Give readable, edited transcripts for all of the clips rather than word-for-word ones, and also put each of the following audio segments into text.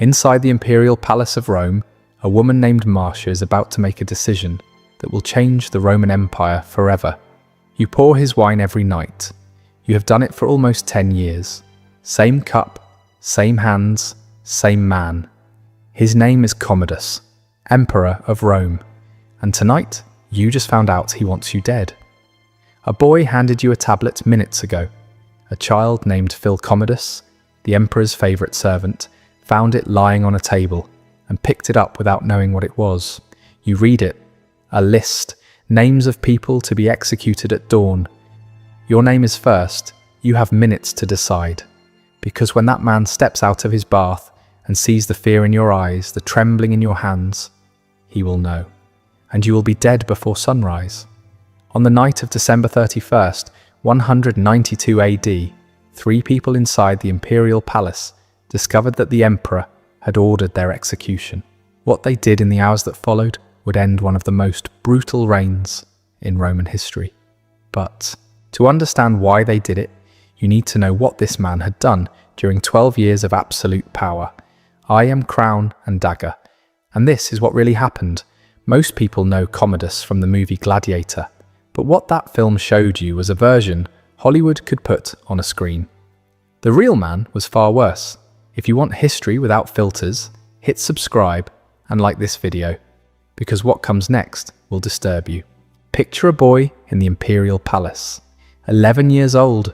Inside the imperial palace of Rome, a woman named Marcia is about to make a decision that will change the Roman Empire forever. You pour his wine every night. You have done it for almost 10 years. Same cup, same hands, same man. His name is Commodus, Emperor of Rome. And tonight, you just found out he wants you dead. A boy handed you a tablet minutes ago. A child named Commodus, the Emperor's favourite servant, found it lying on a table and picked it up without knowing what it was. You read it. A list. Names of people to be executed at dawn. Your name is first. You have minutes to decide. Because when that man steps out of his bath and sees the fear in your eyes, the trembling in your hands, he will know. And you will be dead before sunrise. On the night of December 31st, 192 AD, 3 people inside the imperial palace discovered that the emperor had ordered their execution. What they did in the hours that followed would end one of the most brutal reigns in Roman history. But to understand why they did it, you need to know what this man had done during 12 years of absolute power. I am crown and dagger. And this is what really happened. Most people know Commodus from the movie Gladiator, but what that film showed you was a version Hollywood could put on a screen. The real man was far worse. If you want history without filters, hit subscribe and like this video, because what comes next will disturb you. Picture a boy in the imperial palace, 11 years old,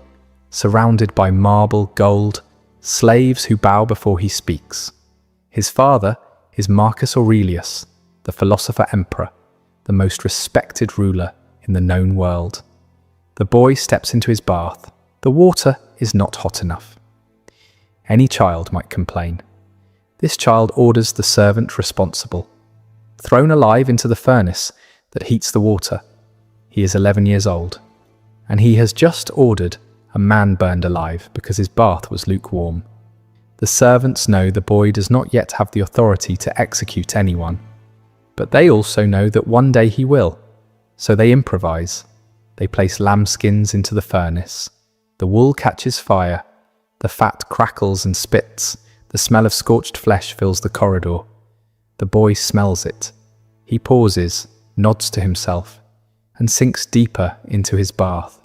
surrounded by marble, gold, slaves who bow before he speaks. His father is Marcus Aurelius, the philosopher emperor, the most respected ruler in the known world. The boy steps into his bath. The water is not hot enough. Any child might complain. This child orders the servant responsible. Thrown alive into the furnace that heats the water. He is 11 years old, and he has just ordered a man burned alive because his bath was lukewarm. The servants know the boy does not yet have the authority to execute anyone, but they also know that one day he will, so they improvise. They place lambskins into the furnace. The wool catches fire. The fat crackles and spits. The smell of scorched flesh fills the corridor. The boy smells it. He pauses, nods to himself, and sinks deeper into his bath.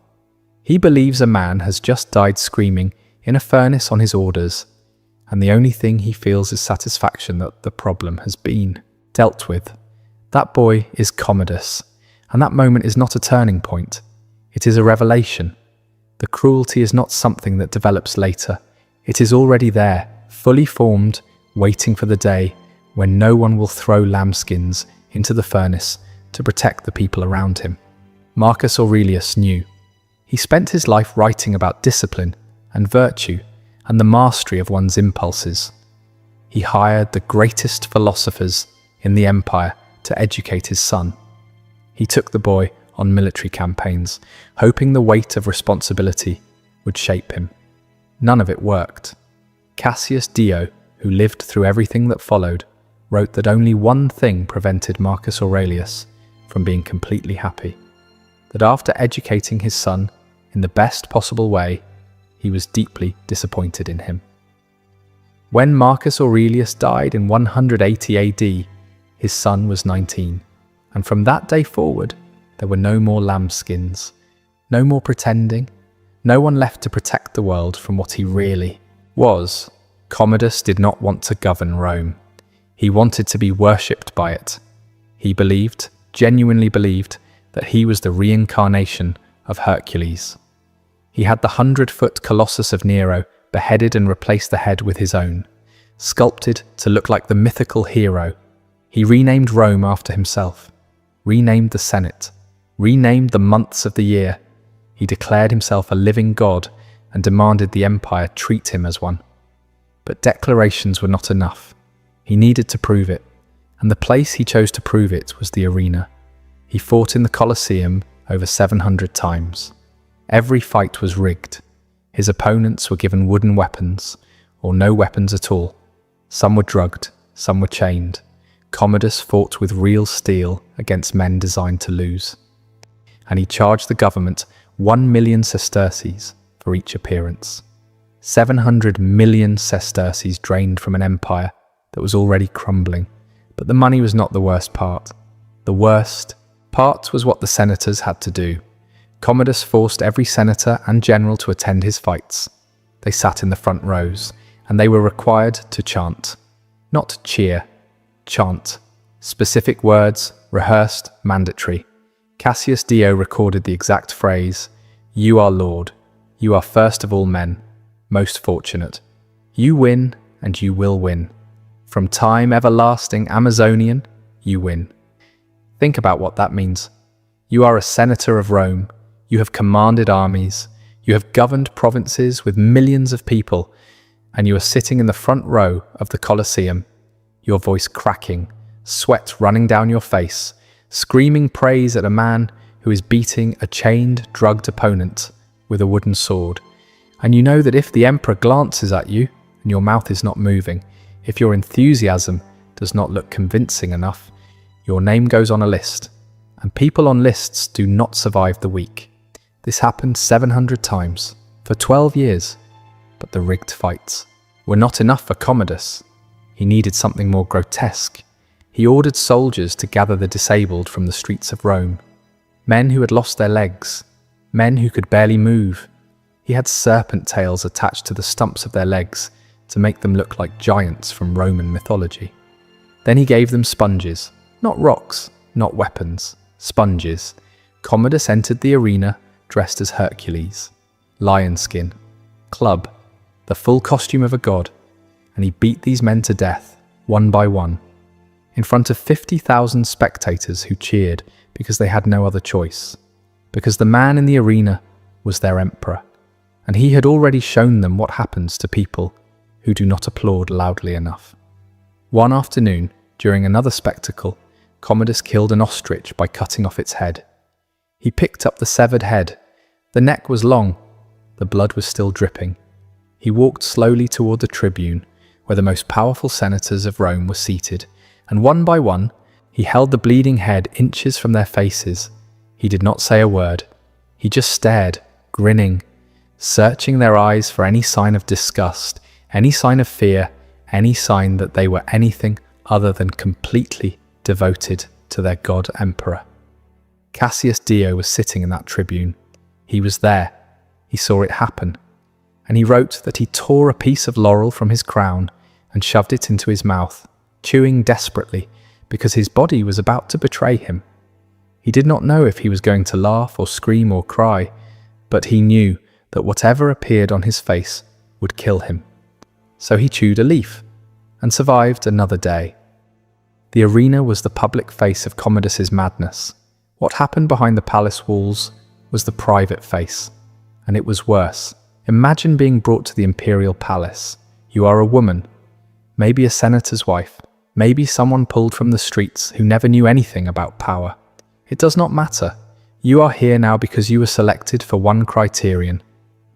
He believes a man has just died screaming in a furnace on his orders, and the only thing he feels is satisfaction that the problem has been dealt with. That boy is Commodus, and that moment is not a turning point. It is a revelation. The cruelty is not something that develops later. It is already there, fully formed, waiting for the day when no one will throw lambskins into the furnace to protect the people around him. Marcus Aurelius knew. He spent his life writing about discipline and virtue and the mastery of one's impulses. He hired the greatest philosophers in the empire to educate his son. He took the boy on military campaigns, hoping the weight of responsibility would shape him. None of it worked. Cassius Dio, who lived through everything that followed, wrote that only one thing prevented Marcus Aurelius from being completely happy. That after educating his son in the best possible way, he was deeply disappointed in him. When Marcus Aurelius died in 180 AD, his son was 19, and from that day forward, there were no more lambskins, no more pretending, no one left to protect the world from what he really was. Commodus did not want to govern Rome. He wanted to be worshipped by it. He believed, genuinely believed, that he was the reincarnation of Hercules. He had the 100-foot Colossus of Nero beheaded and replaced the head with his own, sculpted to look like the mythical hero. He renamed Rome after himself, renamed the Senate, renamed the months of the year. He declared himself a living god and demanded the empire treat him as one. But declarations were not enough. He needed to prove it, and the place he chose to prove it was the arena. He fought in the Colosseum over 700 times. Every fight was rigged. His opponents were given wooden weapons, or no weapons at all. Some were drugged, some were chained. Commodus fought with real steel against men designed to lose. And he charged the government 1 million sesterces for each appearance. 700 million sesterces drained from an empire that was already crumbling. But the money was not the worst part. The worst part was what the senators had to do. Commodus forced every senator and general to attend his fights. They sat in the front rows, and they were required to chant. Not cheer, chant. Specific words, rehearsed, mandatory. Cassius Dio recorded the exact phrase, "You are Lord, you are first of all men, most fortunate. You win, and you will win. From time everlasting Amazonian, you win." Think about what that means. You are a senator of Rome, you have commanded armies, you have governed provinces with millions of people, and you are sitting in the front row of the Colosseum, your voice cracking, sweat running down your face, screaming praise at a man who is beating a chained, drugged opponent with a wooden sword. And you know that if the emperor glances at you and your mouth is not moving, if your enthusiasm does not look convincing enough, your name goes on a list. And people on lists do not survive the week. This happened 700 times, for 12 years. But the rigged fights were not enough for Commodus. He needed something more grotesque. He ordered soldiers to gather the disabled from the streets of Rome. Men who had lost their legs, men who could barely move. He had serpent tails attached to the stumps of their legs to make them look like giants from Roman mythology. Then he gave them sponges, not rocks, not weapons, sponges. Commodus entered the arena dressed as Hercules, lion skin, club, the full costume of a god, and he beat these men to death, one by one, in front of 50,000 spectators who cheered because they had no other choice, because the man in the arena was their emperor, and he had already shown them what happens to people who do not applaud loudly enough. One afternoon, during another spectacle, Commodus killed an ostrich by cutting off its head. He picked up the severed head. The neck was long. The blood was still dripping. He walked slowly toward the tribune, where the most powerful senators of Rome were seated, and one by one, he held the bleeding head inches from their faces. He did not say a word. He just stared, grinning, searching their eyes for any sign of disgust, any sign of fear, any sign that they were anything other than completely devoted to their god emperor. Cassius Dio was sitting in that tribune. He was there. He saw it happen. And he wrote that he tore a piece of laurel from his crown and shoved it into his mouth, chewing desperately because his body was about to betray him. He did not know if he was going to laugh or scream or cry, but he knew that whatever appeared on his face would kill him. So he chewed a leaf and survived another day. The arena was the public face of Commodus's madness. What happened behind the palace walls was the private face, and it was worse. Imagine being brought to the imperial palace. You are a woman, maybe a senator's wife, maybe someone pulled from the streets who never knew anything about power. It does not matter. You are here now because you were selected for one criterion: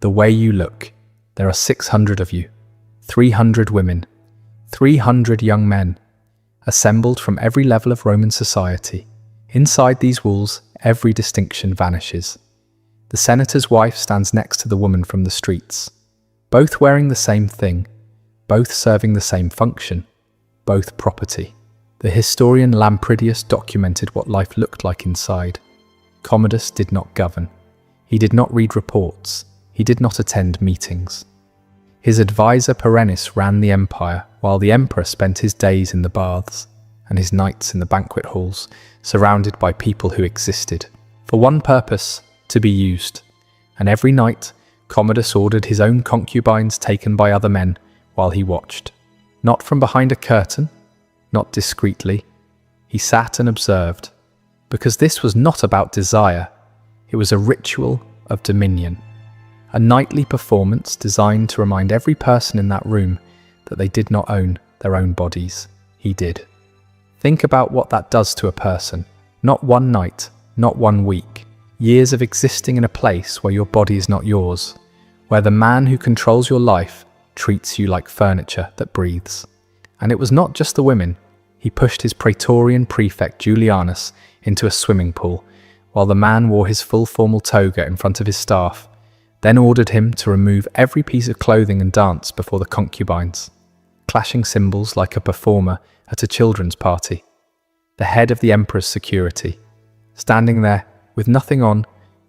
the way you look. There are 600 of you, 300 women, 300 young men, assembled from every level of Roman society. Inside these walls, every distinction vanishes. The senator's wife stands next to the woman from the streets, both wearing the same thing, both serving the same function, both property. The historian Lampridius documented what life looked like inside. Commodus did not govern. He did not read reports. He did not attend meetings. His advisor Perennis ran the empire, while the emperor spent his days in the baths and his nights in the banquet halls, surrounded by people who existed for one purpose: to be used. And every night, Commodus ordered his own concubines taken by other men while he watched. Not from behind a curtain, not discreetly. He sat and observed, because this was not about desire. It was a ritual of dominion. A nightly performance designed to remind every person in that room that they did not own their own bodies. He did. Think about what that does to a person. Not one night, not 1 week. Years of existing in a place where your body is not yours, where the man who controls your life treats you like furniture that breathes. And it was not just the women. He pushed his praetorian prefect Julianus into a swimming pool, while the man wore his full formal toga in front of his staff, then ordered him to remove every piece of clothing and dance before the concubines. clashing cymbals like a performer at a children's party. The head of the emperor's security, standing there with nothing on,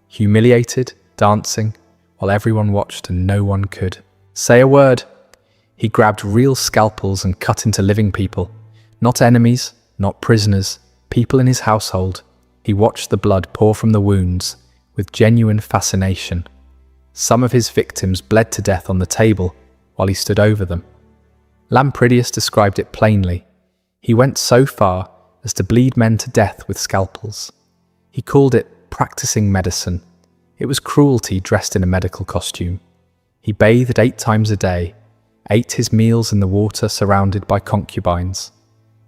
humiliated, dancing, while everyone watched and no one could say a word. He grabbed real scalpels and cut into living people, not enemies, not prisoners, people in his household. He watched the blood pour from the wounds with genuine fascination. Some of his victims bled to death on the table while he stood over them. Lampridius described it plainly. He went so far as to bleed men to death with scalpels. He called it practicing medicine. It was cruelty dressed in a medical costume. He bathed 8 times a day, ate his meals in the water surrounded by concubines,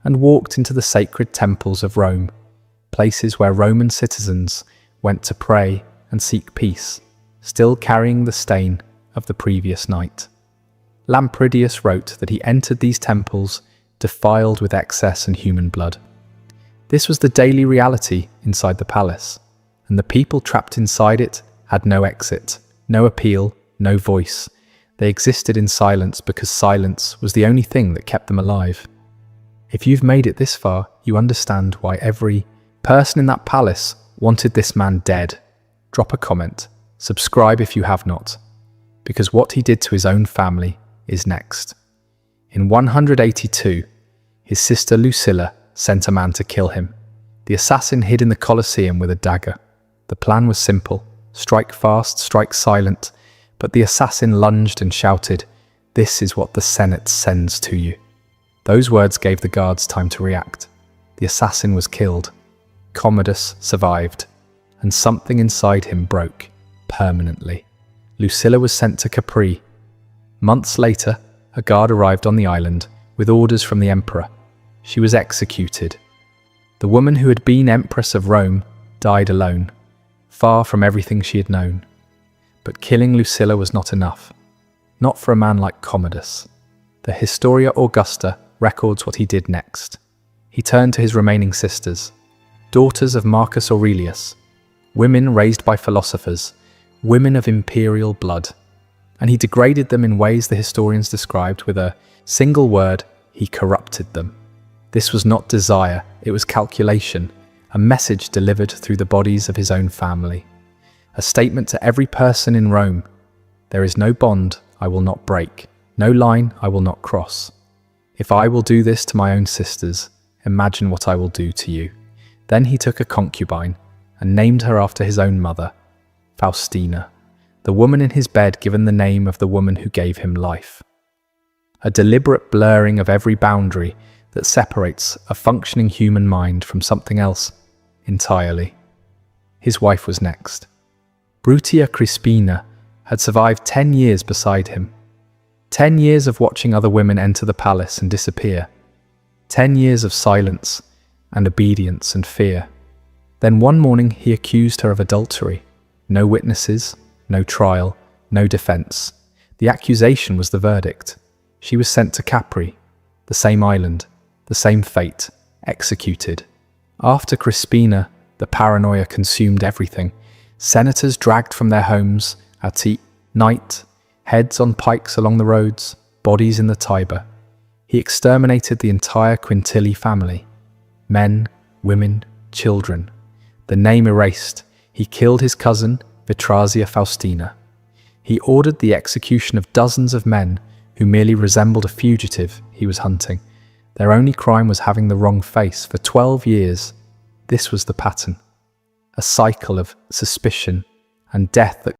and walked into the sacred temples of Rome, places where Roman citizens went to pray and seek peace, still carrying the stain of the previous night. Lampridius wrote that he entered these temples defiled with excess and human blood. This was the daily reality inside the palace, and the people trapped inside it had no exit, no appeal, no voice. They existed in silence because silence was the only thing that kept them alive. If you've made it this far, you understand why every person in that palace wanted this man dead. Drop a comment, subscribe if you have not, because what he did to his own family is next. In 182, his sister Lucilla sent a man to kill him. The assassin hid in the Colosseum with a dagger. The plan was simple: strike fast, strike silent, but the assassin lunged and shouted, "This is what the Senate sends to you." Those words gave the guards time to react. The assassin was killed. Commodus survived, and something inside him broke permanently. Lucilla was sent to Capri. Months later, a guard arrived on the island with orders from the emperor. She was executed. The woman who had been Empress of Rome died alone, far from everything she had known. But killing Lucilla was not enough. Not for a man like Commodus. The Historia Augusta records what he did next. He turned to his remaining sisters, daughters of Marcus Aurelius, women raised by philosophers, women of imperial blood, and he degraded them in ways the historians described with a single word: he corrupted them. This was not desire, it was calculation, a message delivered through the bodies of his own family. A statement to every person in Rome: there is no bond I will not break, no line I will not cross. If I will do this to my own sisters, imagine what I will do to you. Then he took a concubine and named her after his own mother, Faustina, the woman in his bed given the name of the woman who gave him life. A deliberate blurring of every boundary that separates a functioning human mind from something else entirely. His wife was next. Brutia Crispina had survived 10 years beside him. 10 years of watching other women enter the palace and disappear. 10 years of silence and obedience and fear. Then one morning he accused her of adultery. No witnesses, no trial, no defense. The accusation was the verdict. She was sent to Capri, the same island, the same fate, executed. After Crispina, the paranoia consumed everything. Senators dragged from their homes at night, heads on pikes along the roads, bodies in the Tiber. He exterminated the entire Quintili family. Men, women, children. The name erased. He killed his cousin, Vitrazia Faustina. He ordered the execution of dozens of men who merely resembled a fugitive he was hunting. Their only crime was having the wrong face. For 12 years, this was the pattern. A cycle of suspicion and death that